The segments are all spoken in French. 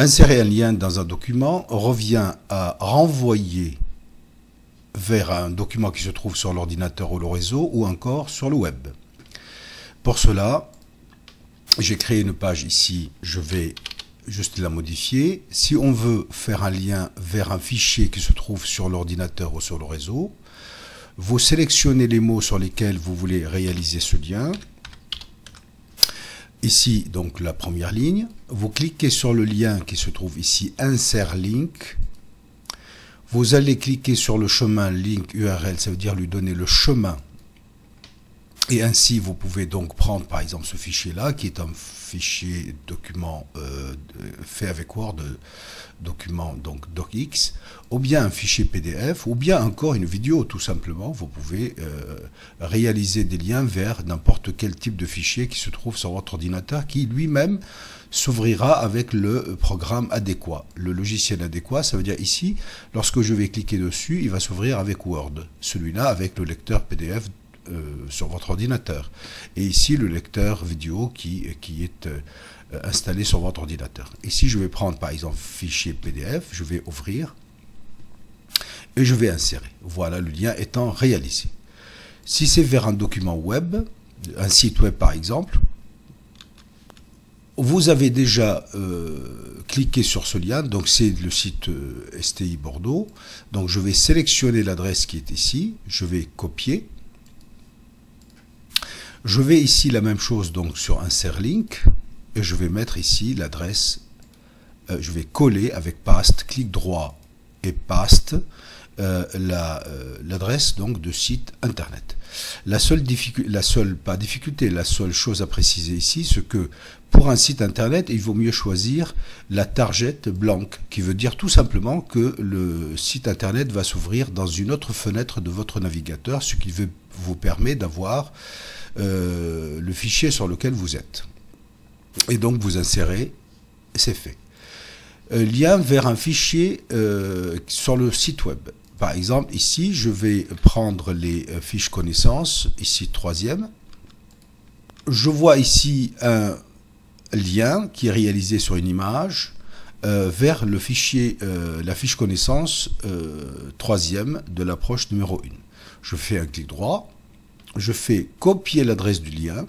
Insérer un lien dans un document revient à renvoyer vers un document qui se trouve sur l'ordinateur ou le réseau ou encore sur le web. Pour cela, j'ai créé une page ici, je vais juste la modifier. Si on veut faire un lien vers un fichier qui se trouve sur l'ordinateur ou sur le réseau, vous sélectionnez les mots sur lesquels vous voulez réaliser ce lien. Ici, donc la première ligne, vous cliquez sur le lien qui se trouve ici, Insert Link. Vous allez cliquer sur le chemin Link URL, ça veut dire lui donner le chemin. Et ainsi, vous pouvez donc prendre par exemple ce fichier-là, qui est un fichier document fait avec Word, document donc docx, ou bien un fichier PDF, ou bien encore une vidéo tout simplement. Vous pouvez réaliser des liens vers n'importe quel type de fichier qui se trouve sur votre ordinateur, qui lui-même s'ouvrira avec le programme adéquat. Le logiciel adéquat, ça veut dire ici, lorsque je vais cliquer dessus, il va s'ouvrir avec Word. Celui-là avec le lecteur PDF sur votre ordinateur. Et ici, le lecteur vidéo qui est installé sur votre ordinateur. Ici, je vais prendre par exemple fichier PDF, je vais ouvrir et je vais insérer. Voilà, le lien étant réalisé. Si c'est vers un document web, un site web par exemple, vous avez déjà cliqué sur ce lien, donc c'est le site STI Bordeaux. Donc je vais sélectionner l'adresse qui est ici, je vais copier. Je vais ici la même chose donc sur Insert Link et je vais mettre ici l'adresse, je vais coller avec Paste, clic droit et Paste l'adresse donc de site internet. La seule chose à préciser ici, c'est que pour un site internet, il vaut mieux choisir la target blank, qui veut dire tout simplement que le site internet va s'ouvrir dans une autre fenêtre de votre navigateur, ce qui vous permet d'avoir le fichier sur lequel vous êtes. Et donc vous insérez, c'est fait. Lien vers un fichier sur le site web. Par exemple, ici, je vais prendre les fiches connaissances, ici troisième. Je vois ici un lien qui est réalisé sur une image vers le fichier, la fiche connaissance troisième de l'approche numéro 1. Je fais un clic droit. Je fais copier l'adresse du lien,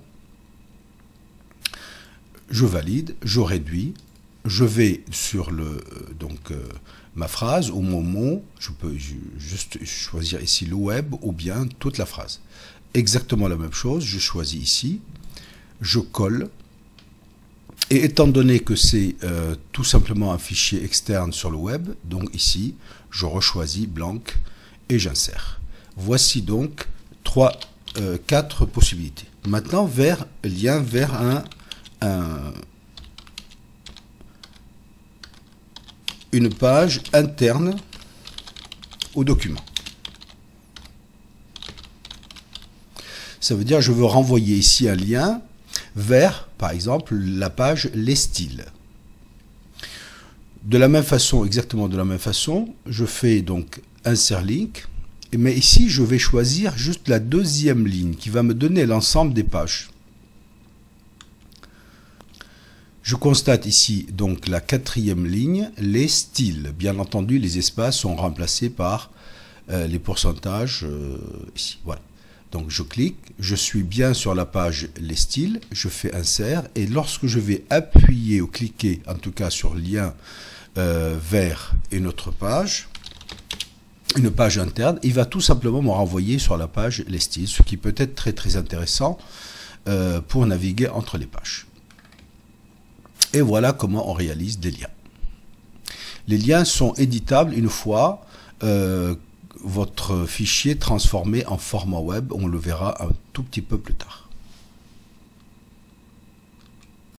je valide, je réduis, je vais sur ma phrase ou mon mot, je peux juste choisir ici le web ou bien toute la phrase. Exactement la même chose, je choisis ici, je colle, et étant donné que c'est tout simplement un fichier externe sur le web, donc ici, je rechoisis blank et j'insère. Voici donc 4 possibilités. Maintenant, lien vers une page interne au document. Ça veut dire je veux renvoyer ici un lien vers, par exemple, la page Les styles. De la même façon, exactement de la même façon, je fais donc Insert Link. Mais ici, je vais choisir juste la deuxième ligne qui va me donner l'ensemble des pages. Je constate ici donc la quatrième ligne, les styles. Bien entendu, les espaces sont remplacés par les pourcentages ici. Voilà. Donc je clique, je suis bien sur la page les styles, je fais insert et lorsque je vais appuyer ou cliquer, en tout cas sur lien vers une autre page, une page interne, il va tout simplement me renvoyer sur la page les styles, ce qui peut être très intéressant pour naviguer entre les pages. Et voilà comment on réalise des liens. Les liens sont éditables une fois votre fichier transformé en format web. On le verra un tout petit peu plus tard.